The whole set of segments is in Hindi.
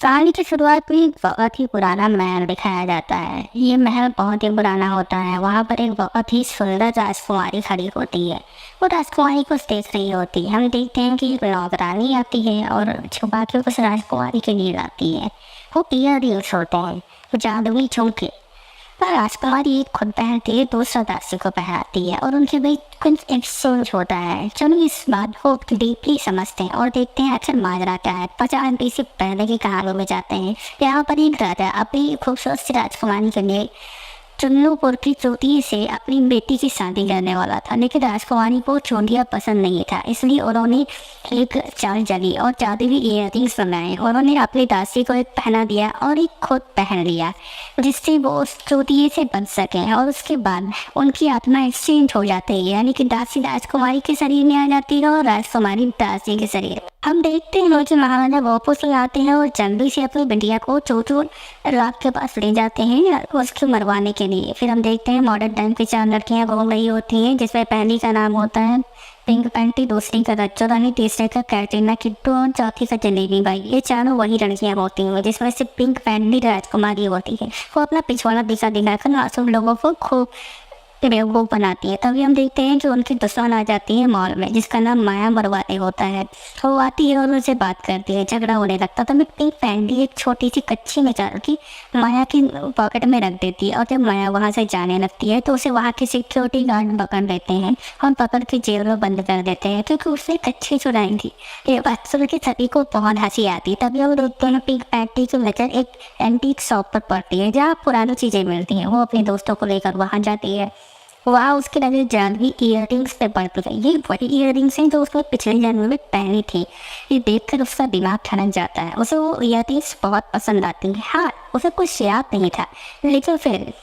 कहानी की शुरुआत में एक बहुत ही पुराना महल दिखाया जाता है। ये महल बहुत ही पुराना होता है। वहाँ पर एक बहुत ही सुंदर राजकुमारी खड़ी होती है। वो राजकुमारी को देख रही होती है। हम देखते हैं कि एक नौकरानी आती है और छुपा के उस राजकुमारी के लिए लाती है। वो इयररिंग्स होते हैं, वो जादुई झुमके। पर राजकुमारी एक खुद पहनती है, दूसरा दासी को पहनाती है और उनके बीच कुछ एक्सचेंज होता है। चलो इस बात को डीपली समझते हैं और देखते हैं आखिर माजरा क्या है। 50 से पहले की कहानी में जाते हैं। यहाँ पर एक राजा अपनी खूबसूरत सी राजकुमारी के लिए चुन्नूपुर की चोटी से अपनी बेटी की शादी करने वाला था, लेकिन राजकुमारी को चोटियाँ पसंद नहीं था। इसलिए उन्होंने एक चाल चली और जादुई इयररिंग्स बनाए। उन्होंने अपनी दासी को एक पहना दिया और एक खुद पहन लिया, जिससे वो उस चोटिये से बच सके। और उसके बाद उनकी आत्मा एक्सचेंज हो जाती है, यानी कि दासी राजकुमारी के शरीर में आ जाती है और राजकुमारी दासी के शरीर। हम देखते हैं रोज महाराजा वापस आते हैं और जल्दी से अपनी बिटिया को चोचू रात के पास ले जाते हैं उसको मरवाने के लिए। फिर हम देखते हैं मॉडर्न टाइम की 4 लड़कियां घूम रही होती हैं, जिसमें पहली का नाम होता है पिंक पैंटी, दूसरी का रच्चो रानी, तीसरे का कैटरीना किट्टू और चौथी का जलेबी बाई। ये चारों वही लड़कियां होती हैं, जिसमें से पिंक पैंटी राजकुमारी होती है। वो अपना पिछवाड़ा दिखा दिखाकर मासूम लोगों को खूब बेवकूफ़ बनाती है। तभी हम देखते हैं कि उनकी दुश्मन आ जाती है मॉल में, जिसका नाम माया मरवाते होता है। वो आती है और उनसे बात करती है, झगड़ा होने लगता। तभी पिंक पैंटी एक छोटी सी कच्ची मिसाल की माया की पॉकेट में रख देती है और जब माया वहाँ से जाने लगती है तो उसे वहाँ के सिक्योरिटी गार्ड पकड़ लेते हैं और पकड़ के जेल में बंद कर देते हैं, क्योंकि उसने कच्ची चुराई थी। ये बात सुन के सभी को बहुत हंसी आती। तभी हम देखते हैं पिंक पैंटी की नजर एक एंटीक शॉप पर पड़ती है, जहाँ पुरानी चीज़ें मिलती हैं। वो अपने दोस्तों को लेकर वहाँ जाती है। वहाँ उसके नजर जादुई इयररिंग्स पे पड़ती है। ये वही इयररिंग्स हैं जो उसने पिछले जन्म में पहनी थी। ये देखकर उसका दिमाग ठनक जाता है। उसे वो इयररिंग्स बहुत पसंद आती है। हाँ, उसे कुछ याद नहीं था, लेकिन फिर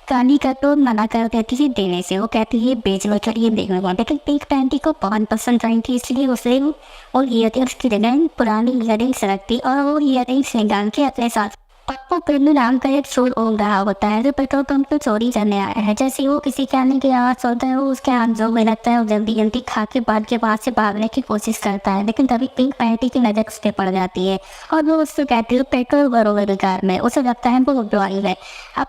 काली का तो मना कर देती है देने से। वो कहती है बेच लो, चलिए देखने को। लेकिन पिंक पैंटी को बहुत पसंद आई थी, इसलिए उसे वो इयररिंग्स की जगह पुरानी इयररिंग्स रखती और वो इयररिंग्स निकाल के अपने साथ पप्पू पिल्लू नाम का एक चोर ओढ़ रहा होता है, जो पेट्रोल पंप पे चोरी करने आया है। जैसे वो किसी के आने की आवाज़ सुनता है, वो उसके हाथ जो में लगता है, वो जल्दी जल्दी खा के बाद के पास से भागने की कोशिश करता है। लेकिन तभी पिंक पैंटी की नज़र उस पर पड़ जाती है और वो उससे कहती है पेट्रोल भरो मेरी कार में। उसे लगता है वो ड्राइव है। अब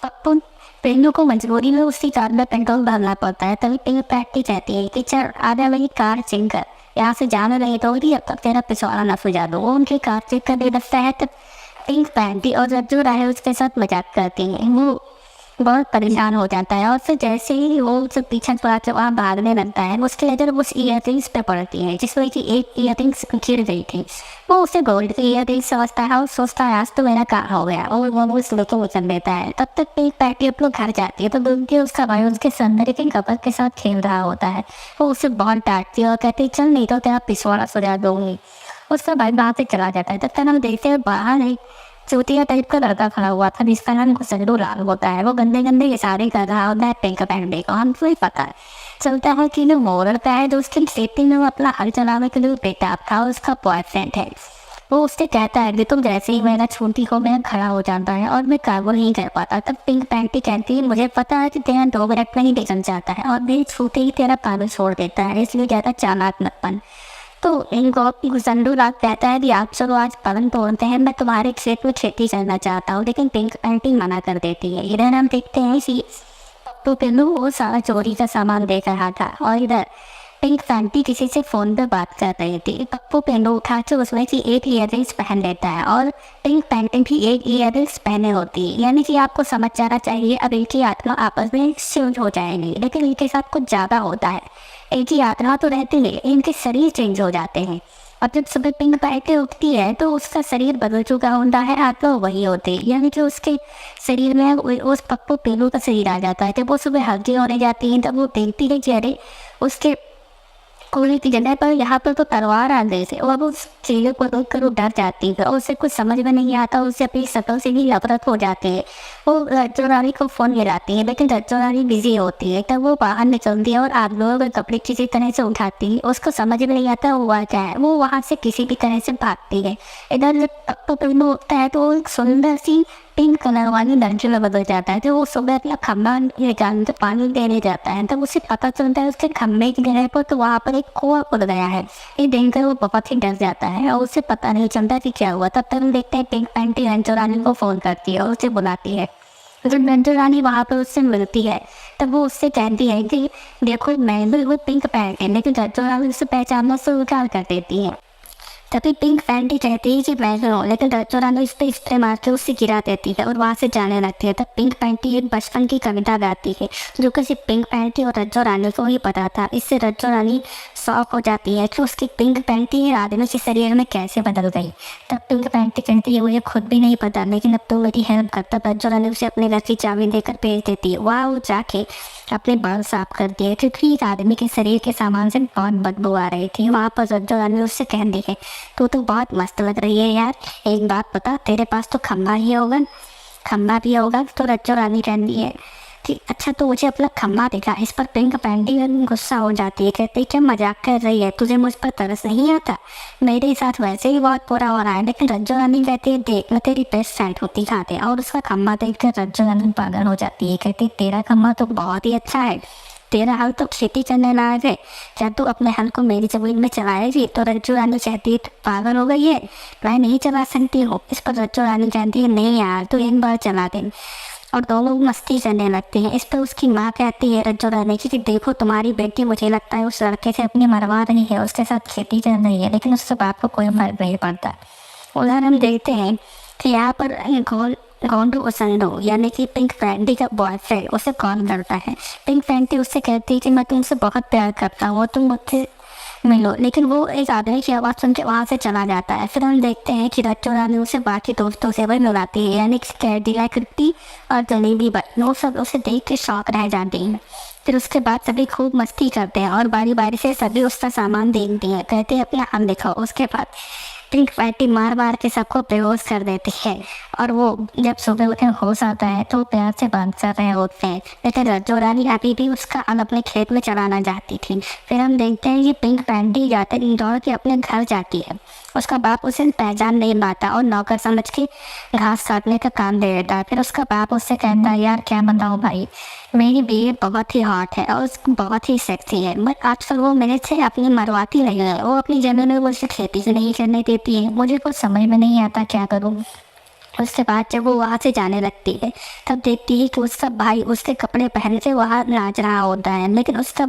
पप्पू पिल्लू को मजबूरी में उसकी कार में पेट्रोल भरना पड़ता है। तभी पिंक पैंटी कहती है कि चल आधा मेरी कार चेक कर, यहाँ से जाना नहीं तो अब तक तेरा पिछवाड़ा न सुझा दो। वो उनकी कार चेक करने लगता है तब पिंक पैंटी और रज्जू राय उसके साथ मजाक करती हैं। वो बहुत परेशान हो जाता है और फिर जैसे ही वो उसे पीछा छुड़ा के वहाँ भागने लगता है, उसकी नज़र उस इयररिंग्स पे पड़ती है, जिसमें कि एक इयररिंग्स गिर गई थी। वो उसे गोल्ड की इयररिंग्स समझता है और सोचता है आज तो मेरा काम हो गया, और वो उस को उछल देता है। तब तक पिंक पैंटी अपने घर जाती है तो ढूंढती है उसका भाई उसके सौंदर्य के कपल के साथ खेल रहा होता है। वो उसे बहुत डांटती है और कहती है चल नहीं तो तेरा पिछवाड़ा सुझा दूंगी। उसका भाई वहाँ से चला जाता है। तब तक हम देखते हैं बाहर एक चूतिया टाइप का लड़का खड़ा हुआ था, जिसका नाम गुसल्लू लाल होता है। वो गंदे गंदे इशारे कर रहा होता है पिंक पैंटी को। हमको ही पता है चलता है कि जो मोरता है जो उसकी सेफ्टी में वो अपना हल चलाने के लिए बेताब था, उसका बॉयफ्रेंड है। वो उससे कहता है कि तुम जैसे ही मेरा छूटी को मैं खड़ा हो जाता है और मैं काबू नहीं कर पाता। तब पिंक पैंटी कहती है मुझे पता है कि तेरा 2 मिनट में ही डिसन जाता है और मेरी छूटे ही तेरा काबू छोड़ देता है, इसलिए ज़्यादा चालाक मत बन। तो इनको गुसल्लू लाल कहता है कि आप चलो आज पवन तोड़ते हैं, मैं तुम्हारे खेत में खेती करना चाहता हूँ। लेकिन पिंक पैंटी मना कर देती है। इधर हम देखते हैं कि पप्पू पिल्लू वो सारा चोरी का सामान देख रहा था और इधर पिंक पैंटी किसी से फ़ोन पे बात कर रही थी। पप्पू पिल्लू उठा के उसमें से एक इयररिंग्स पहन लेता है और पिंक पैंटी भी एक इयररिंग्स पहने होती है। यानी कि आपको समझ जाना चाहिए अब इनकी आत्मा आपस में एक्सचेंज हो जाएंगी, लेकिन इनके साथ कुछ ज़्यादा होता है। एक ही आत्मा तो रहती है, इनके शरीर चेंज हो जाते हैं। और जब सुबह पिंक पैंटी उठती है तो उसका शरीर बदल चुका होता है, आत्मा वही होती है। यानी कि उसके शरीर में उस पप्पू पिल्लू का शरीर आ जाता है। जब वो सुबह हल्दी होने जाती है तब वो देखती है कि अरे उसके कोने की जगह पर यहाँ पर तो तलवार आ गई थी। और उस चीज़ों को देख कर वो डर जाती है और उसे कुछ समझ में नहीं आता। उसे अपनी शक्ल से भी नफरत हो जाती है। वो रज्जू रानी को फ़ोन मिलाती है, लेकिन रज्जू रानी बिजी होती है। तब वो बाहर निकलती है और आप लोगों के कपड़े किसी तरह से उठाती है। उसको समझ में नहीं आता हुआ क्या है। वो वहाँ से किसी भी तरह से भागती है। इधर जब पप्पू पिल्लू उठता है तो वो एक सुंदर सी पिंक कलर वाली लड़की में बदल जाता है। जब वो सुबह अपना खम्भा निकालने से पानी देने जाता है तब उसे पता चलता है उसके खम्भे की जगह पर तो वहाँ पर एक कुआं खुद गया है। ये देखकर वो बहुत ही डर जाता है और उसे पता नहीं चलता कि क्या हुआ। तब तक हम देखते हैं पिंक पैंटी रंजो रानी को फ़ोन करती है और उसे बुलाती है। जब रंजो रानी वहाँ पर उससे मिलती है तब वो उससे कहती है कि देखो मैं भी वो पिंक पैंट है, लेकिन रंजो रानी उसे पहचानना से इनकार कर देती है। तभी पिंक पैंटी कहती है कि मैं हूँ, लेकिन रंजो रानी इस पर स्प्रे मार के उससे गिरा देती है और वहाँ से जाने लगती है। तब पिंक पैंटी एक बचपन की कविता गाती है जो कि सिर्फ पिंक पैंटी और रंजो रानी को ही पता था। इससे रंजो रानी शॉक हो जाती है कि उसकी पिंक पैंटी आदमी के शरीर में कैसे बदल गई। तब पिंक पैंटी कहती है मुझे खुद भी नहीं पता, लेकिन अब तो मेरी हेल्प कर। तब रंजो रानी उसे अपने घर की चाबी देकर भेज देती है। वहाँ वो जाके अपने बाल साफ करती है क्योंकि एक आदमी के शरीर के सामान से बहुत बदबू आ रही थी। वहाँ पर रंजो रानी उससे कहती है तो बहुत मस्त लग रही है यार, एक बात पता तेरे पास तो खम्भा ही होगा, खम्भा भी होगा। तो रंजो रानी कहती है कि अच्छा तो मुझे अपना खम्भा दिखा। इस पर पिंक पैंटी गुस्सा हो जाती है, कहती है क्या मजाक कर रही है, तुझे मुझ पर तरस नहीं आता, मेरे साथ वैसे ही बहुत बुरा हो रहा है। लेकिन रंजो रानी कहती है देख मैं तेरी बेस्ट फ्रेंड होती खाते। और उसका खम्भा देख कर रंजो रानी पागल हो जाती है, कहती तेरा खम्भा तो बहुत ही अच्छा है, तेरा हल तो खेती करने लायक है, क्या तू अपने हल को मेरी जमीन में चलाएगी। तो रंजो रानी कहती है पागल हो गई है, मैं नहीं चला सकती हूँ। इस पर रंजो रानी कहती है नहीं यार तू एक बार चला दे। और दोनों मस्ती करने लगते हैं। इस पर उसकी माँ कहती है रंजो रानी की कि देखो तुम्हारी बेटी मुझे लगता है उस लड़के से अपनी मरवा रही है, उसके साथ खेती कर रही है, लेकिन उससे बाप को कोई फर्क नहीं पड़ता। उधर हम देखते हैं कि यहाँ पर गोंडू ओसंडो यानी कि पिंक पैंटी का बॉयफ्रेंड उसे कॉल करता है। पिंक पैंटी उससे कहती है कि मैं तुमसे बहुत प्यार करता हूँ, तुम मुझसे मिलो। लेकिन वो एक आदमी की आवाज़ सुन के वहाँ से चला जाता है। फिर हम देखते हैं कि रंजो रानी उसे बाकी दोस्तों से भी मिलाती है, यानी कि कैडिला कृति और जलेबी बाई। वो सब उसे देख के शौक रह जाते हैं। फिर उसके बाद सभी खूब मस्ती करते हैं और बारी बारी से सभी उसका सामान देखते हैं, कहते हैं अपना हम दिखाओ। उसके बाद पिंक पैंटी मार मार के सबको बेहोश कर देती है और वो जब सुबह उठे होश आता है तो प्यार से बांध कर रहे होते हैं। लेकिन रंजो रानी अभी भी उसका हल अपने खेत में चलाना चाहती थी। फिर हम देखते हैं कि पिंक पैंटी जाते दौड़ के अपने घर जाती है। उसका बाप उसे पहचान नहीं पाता और नौकर समझ के घास काटने का काम दे देता है। फिर उसका बाप उससे कहता है यार क्या बताऊँ भाई, मेरी बीवी बहुत ही हॉट है और बहुत ही सेक्सी है, बट आजकल वो मेरे से अपनी मरवाती नहीं है, वो अपनी जमीन में मुझसे खेती से नहीं करने देती है, मुझे कुछ समझ में नहीं आता क्या करूँ। उसके बाद जब वो वहाँ से जाने लगती है तब देखती है कि उसका भाई उसके कपड़े पहन के वहाँ नाच रहा होता है, लेकिन उसका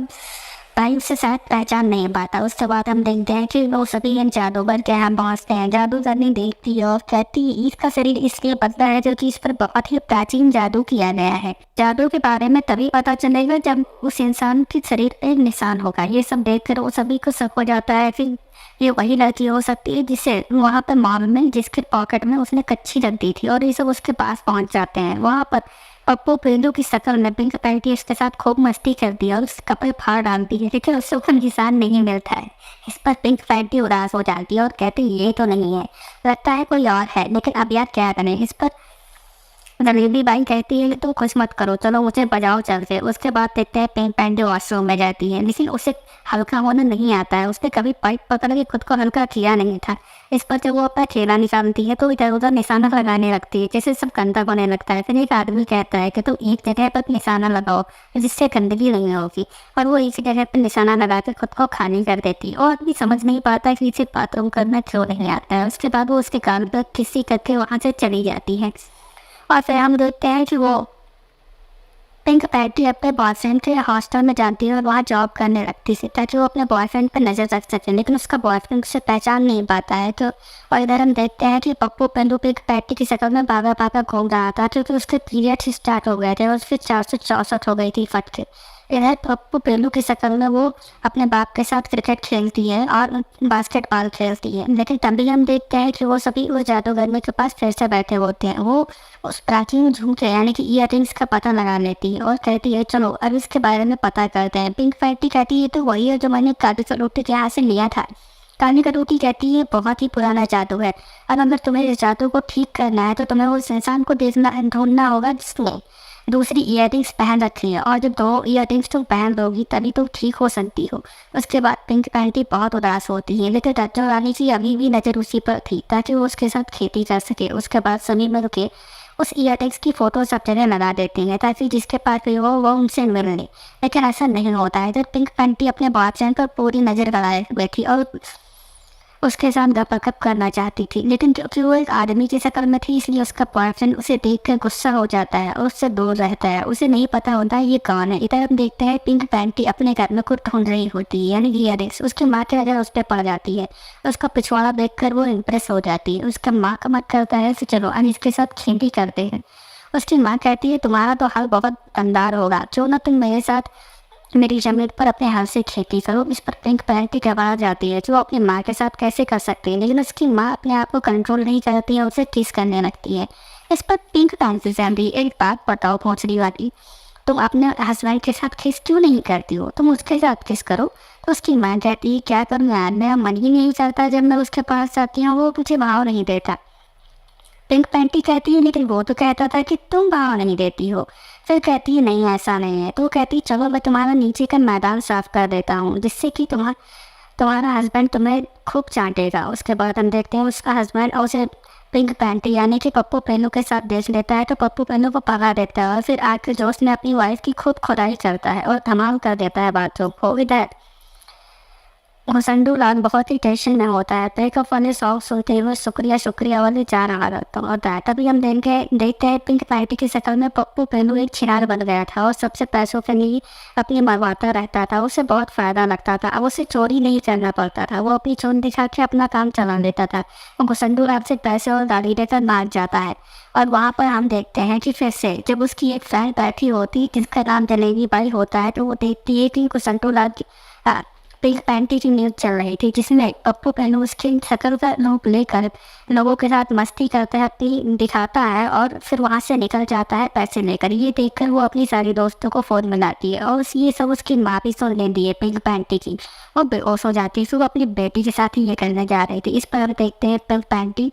भाई उससे शायद पहचान नहीं पाता। उसके बाद हम देखते हैं कि वो सभी इन जादूगर के यहाँ पहुँचते हैं। जादूगरनी देखती है और कहती है इसका शरीर इसलिए पतला है क्योंकि इस पर बहुत ही प्राचीन जादू किया गया है। जादू के बारे में तभी पता चलेगा जब उस इंसान के शरीर पे एक निशान होगा। ये सब देखकर वो सभी को शक हो जाता है कि ये वही लड़की हो सकती है जिसे वहाँ पर मॉल में जिसके पॉकेट में उसने कच्ची रख दी थी। और ये सब उसके पास पहुँच जाते हैं। वहाँ पर पप्पू पेंडू की शक्ल में पिंक पैंटी उसके साथ खूब मस्ती करती है और उसके कपड़े फाड़ डालती है, लेकिन उससे कोई निशान नहीं मिलता है। इस पर पिंक पैंटी उदास हो जाती है और कहती है ये तो नहीं है, लगता है कोई और है, लेकिन अब यार क्या करें। इस पर जलेबी बाई कहती है कि तुम कुछ मत करो, चलो मुझे बजाओ चल से। उसके बाद देखते हैं पिंक पैंटी वॉशरूम में जाती है, लेकिन उसे हल्का होना नहीं आता है। उसने कभी पाइप पकड़ के खुद को हल्का किया नहीं था। इस पर जब वो अपना खेला निकालती है तो इधर उधर निशाना लगाने लगती है, जैसे सब गंदा होने लगता है। फिर एक आदमी कहता है कि तुम एक जगह पर निशाना लगाओ जिससे गंदगी नहीं होगी, और वो एक जगह पर निशाना लगा कर खुद को खाली कर देती है। और आदमी समझ नहीं पाता कि इसे बाथरूम करना क्यों नहीं आता है। उसके बाद वो उसके कान पर किसी करके वहाँ से चली जाती है। और फिर हम देखते हैं कि वो पिंक पैंटी अपने बॉयफ्रेंड के हॉस्टल में जाती है और वहाँ जॉब करने लगती है ताकि वो अपने बॉयफ्रेंड पर नज़र रख सके, लेकिन उसका बॉयफ्रेंड उसे पहचान नहीं पाता है। तो और इधर हम देखते हैं कि पप्पू पेंडू पिंक पैंटी की शक्ल में भागा भागा घूम रहा था क्योंकि उसके पीरियड स्टार्ट हो गए थे और उसकी 464 हो गई थी फट के। इधर पप्पू पेंडू की शक्ल में वो अपने बाप के साथ क्रिकेट खेलती है और बास्केटबॉल खेलती है, लेकिन तभी हम देखते हैं कि वो सभी वो जादूगर के पास फिर से बैठे होते हैं। वो उस प्राचीन झूठे यानी कि ईयररिंग्स का पता लगा लेती है और कहती है चलो अब इसके बारे में पता करते हैं। पिंक पैंटी कहती है तो वही है जो मैंने काजू करोटी के यहाँ से लिया था। काली करोटी कहती है बहुत ही पुराना जादू है, और अगर तुम्हें इस जादू को ठीक करना है तो तुम्हें उस इंसान को देखना ढूंढना होगा जिसने दूसरी ईयररिंग्स पहन रखी है, और जब 2 ईयररिंग्स तुम पहन लोगी तभी तुम ठीक हो सकती हो। उसके बाद पिंक पैंटी बहुत उदास होती है, लेकिन रंजो रानी की अभी भी नज़र उसी पर थी ताकि वो उसके साथ खेती कर सके। उसके बाद सभी मिल के उस ईयररिंग्स की फ़ोटो सब जगह लगा देती हैं ताकि जिसके पास भी हो वो उनसे मिल ले। लेकिन ऐसा नहीं होता है। जब पिंक पैंटी अपने बॉयफ्रेंड पर पूरी नज़र गड़ाए हुए थी और उसके साथ गपशप करना चाहती थी, लेकिन क्योंकि वो एक आदमी की शक्ल में थी इसलिए उसका बॉयफ्रेंड उसे देखकर गुस्सा हो जाता है और उससे दूर रहता है। उसे नहीं पता होता है ये कौन है। इधर हम देखते हैं पिंक पैंटी अपने घर में कुछ ढूंढ रही होती है, यानी ईयररिंग्स। उसकी माँ की नज़र उस पर पड़ जाती है। उसका पिछवाड़ा देखकर वो इम्प्रेस हो जाती है। उसका माँ का मन करता है कि चलो हम इसके साथ खेती करते हैं। उसकी माँ कहती है तुम्हारा तो हाल बहुत अंधार होगा, क्यों ना तुम मेरे साथ मेरी ज़मीन पर अपने हाथ से खेती करो। इस पर पिंक पैंटी घबरा जाती है, जो अपनी माँ के साथ कैसे कर सकती है, लेकिन उसकी माँ अपने आप को कंट्रोल नहीं करती है, उसे किस करने लगती है। इस पर पिंक पैंटी से भी एक बात बताओ भोसड़ी वाली, तुम अपने हस्बैंड के साथ किस क्यों नहीं करती हो, तुम उसके साथ किस करो। तो उसकी माँ कहती है क्या करूँ यार, मेरा मन ही नहीं चलता, जब मैं उसके पास जाती हूँ वो मुझे भाव नहीं देता। पिंक पैंटी कहती है लेकिन वो तो कहता था कि तुम भाव नहीं देती हो। फिर कहती है नहीं ऐसा नहीं है। तो कहती है चलो मैं तुम्हारा नीचे का मैदान साफ कर देता हूँ जिससे कि तुम्हारा हस्बैंड तुम्हें खूब चाटेगा। उसके बाद हम देखते हैं उसका हस्बैंड और उसे पिंक पैंटी यानी कि पप्पू पेनू के साथ देख लेता है, तो पप्पू पेनू को पकड़ देता है और फिर आके जोश में अपनी वाइफ की खूब खुदाई करता है और धमाल कर देता है बातों को। इधर घुसंडू लाल बहुत ही टेंशन में होता है। ब्रेकअप वाले सॉन्ग सुनते हुए शुक्रिया शुक्रिया वाले जा रहा रहता होता है। तभी हम देखते हैं पिंक पैंटी की शक्ल में पप्पू पेनू एक छिनार बन गया था और सबसे पैसों के लिए अपनी मरवाता रहता था। उसे बहुत फ़ायदा लगता था। अब उसे चोरी नहीं करना पड़ता था, वो अपनी चोन दिखा के अपना काम चला लेता था। और घुसंडू लाल से पैसे और गाड़ी देकर भाग जाता है। और वहाँ पर हम देखते हैं कि फिर से जब उसकी एक फैन बैठी होती जिसका नाम जलेबी बाई होता है, तो वो देखती है कि घुसंडू लाल पिंक पैंटी की न्यूज़ चल रही थी जिसमें पप्पू पेनू उसकी शक्ल का रूप लेकर लोगों के साथ मस्ती करते अपनी दिखाता है और फिर वहाँ से निकल जाता है पैसे लेकर। ये देखकर वो अपनी सारी दोस्तों को फ़ोन मिलाती है और ये सब उसकी माँ भी सुन लेती है पिंक पैंटी की। वो बेहोश हो जाती है। फिर वो अपनी बेटी के साथ ही ये करने जा रही थी। इस पर हम देखते हैं पिंक पैंटी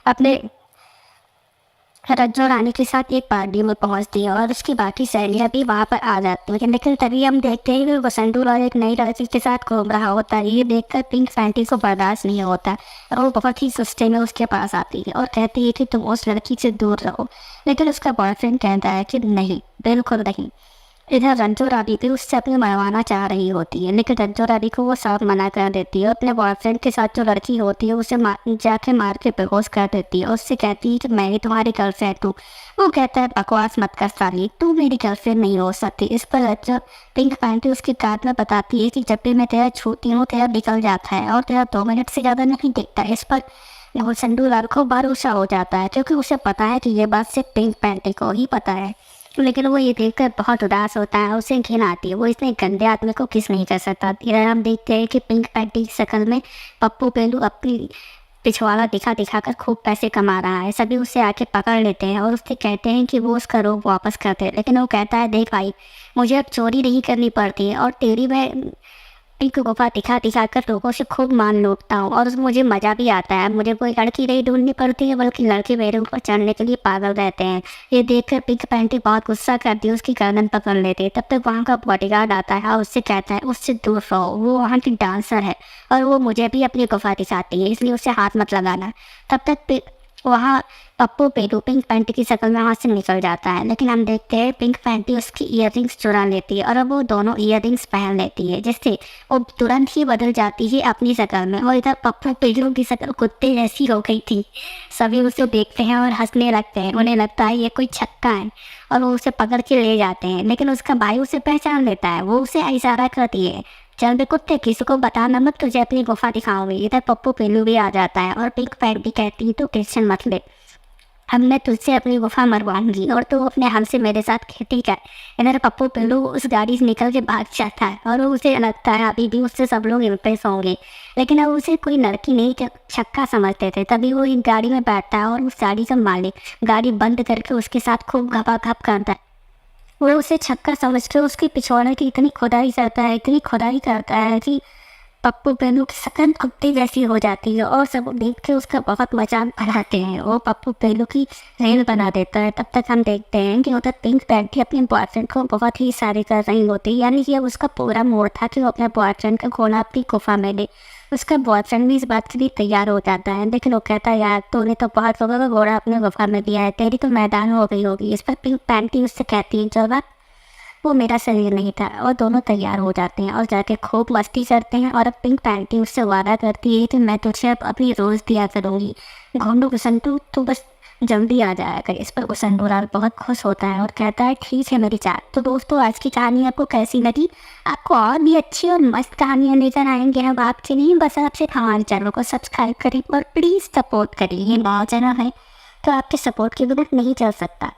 अपने रज्जो रानी के साथ एक पार्टी में पहुंचती है और उसकी बाकी सहेलियां भी वहां पर आ जाती हैं। लेकिन तभी हम देखते हैं कि वसंतू और एक नई लड़की के साथ घूम रहा होता है। ये देखकर पिंक पैंटी को बर्दाश्त नहीं होता और वो बहुत ही सुस्ते में उसके पास आती है और कहती है कि तुम उस लड़की से दूर रहो। लेकिन उसका बॉयफ्रेंड कहता है कि नहीं, बिल्कुल नहीं। इधर रंजो रानी भी उससे अपने मरवाना चाह रही होती है, लेकिन रंजो रानी को वो साफ मना कर देती है। अपने बॉयफ्रेंड के साथ जो लड़की होती है उसे जाके मार के बेहोश कर देती है और उससे कहती है कि मैं ही तुम्हारी गर्लफ्रेंड हूँ। वो कहता है बकवास मत कर साली, तू मेरी गर्लफ्रेंड नहीं हो सकती। इस पर रंजो पिंक पैंटी उसके कान में बताती है कि जब भी मैं तेरा छूती हूँ तेरा निकल जाता है और तेरा 2 मिनट से ज़्यादा नहीं दिखता। इस पर वो संडू लाल को भरोसा हो जाता है क्योंकि उसे पता है कि ये बात सिर्फ पिंक पैंटी को ही पता है। लेकिन वो ये देखकर बहुत उदास होता है, उसे घिन आती है। वो इतने गंदे आदमी को किस नहीं कर सकता। इधर हम देखते हैं कि पिंक पैंटी की शक्ल में पप्पू पेलू अपनी पिछवाड़ा दिखा दिखा कर खूब पैसे कमा रहा है। सभी उसे आके पकड़ लेते हैं और उससे कहते हैं कि वो उसका रोग वापस करते हैं। लेकिन वो कहता है देख भाई, मुझे अब चोरी नहीं करनी पड़ती है और तेरी मैं एक गुफा दिखा दिखा कर लोगों से खूब मान लूटता हूँ और मुझे मज़ा भी आता है। मुझे कोई लड़की नहीं ढूंढनी पड़ती है बल्कि लड़के मेरे ऊपर चढ़ने के लिए पागल रहते हैं। ये देखकर पिंक पैंटी बहुत गुस्सा करती है, उसकी गर्दन पकड़ लेती है। तब तक वहाँ का बॉडीगार्ड आता है और उससे कहता है उससे दूर रहो, वो वहाँ की डांसर है और वो मुझे भी अपनी गुफा दिखाती है, इसलिए उसे हाथ मत लगाना। तब तक वहाँ पप्पू पेरू पिंक पैंटी की शक्ल में वहाँ से निकल जाता है। लेकिन हम देखते हैं पिंक पैंटी उसकी ईयररिंग्स चुरा लेती है और अब वो दोनों ईयररिंग्स पहन लेती है, जिससे वो तुरंत ही बदल जाती है अपनी शक्ल में। और इधर पप्पू पेरू की शक्ल कुत्ते जैसी हो गई थी। सभी उसे देखते हैं और हंसने लगते हैं। उन्हें लगता है ये कोई छक्का है और वो उसे पकड़ के ले जाते हैं। लेकिन उसका भाई उसे पहचान लेता है। वो उसे इशारा करती है चल बे कुत्ते, किसी को बताना मत, तुझे अपनी गुफा दिखाऊंगी। इधर पप्पू पेलू भी आ जाता है और पिंक पैंटी कहती है तो टेंशन मत ले, अब मैं तुझसे अपनी गुफा मरवाऊंगी और तू अपने हाथ से मेरे साथ खेती कर। इधर पप्पू पेलू उस गाड़ी से निकल के भाग जाता है और उसे लगता है अभी भी उससे सब लोग इम्प्रेस होंगे। लेकिन अब उसे कोई लड़की नहीं छक्का समझते थे। तभी वो एक गाड़ी में बैठता है और उस गाड़ी का मालिक गाड़ी बंद करके उसके साथ खूब घपाघप करता है। वो उसे छक्का समझ के उसके पिछवाड़े की इतनी खुदाई करता है, इतनी खुदाई करता है कि पप्पू पेलू की शक्ल कुत्ते जैसी हो जाती है और सब देख के उसका बहुत मजाक बनाते हैं। वो पप्पू पेलू की रेल बना देता है। तब तक हम देखते हैं कि उधर पिंक पैंटी अपने बॉयफ्रेंड को बहुत ही इशारे कर रही होती है, यानी कि अब उसका पूरा मूड था कि वो अपने बॉयफ्रेंड को खोना अपनी गुफा में ले। उसका बॉयफ्रेंड भी इस बात के लिए तैयार हो जाता है, लेकिन वो कहता है यार तूने तो बहुत लोगों का घोड़ा अपने वफा में दिया है, तेरी तो मैदान हो गई होगी। इस पर पिंक पैंटी उससे कहती है जवाब वो मेरा शरीर नहीं था। और दोनों तैयार हो जाते हैं और जाके खूब मस्ती करते हैं। और अब पिंक पैंटी उससे वादा करती है कि मैं तुझे अब अभी रोज़ दिया करूँगी घोंडू गुसंटू, तू बस जल्दी आ जाया कर। इस पर गुसंडूलाल बहुत खुश होता है और कहता है ठीक है मेरी जान। तो दोस्तों आज की कहानी आपको कैसी लगी? आपको और भी अच्छी और मस्त कहानियाँ लेकर आएंगे हम आपके लिए। बस आपसे हमारे चैनल को सब्सक्राइब करें और प्लीज़ सपोर्ट करिए। ये नया चैनल है तो आपके सपोर्ट के बिना नहीं चल सकता।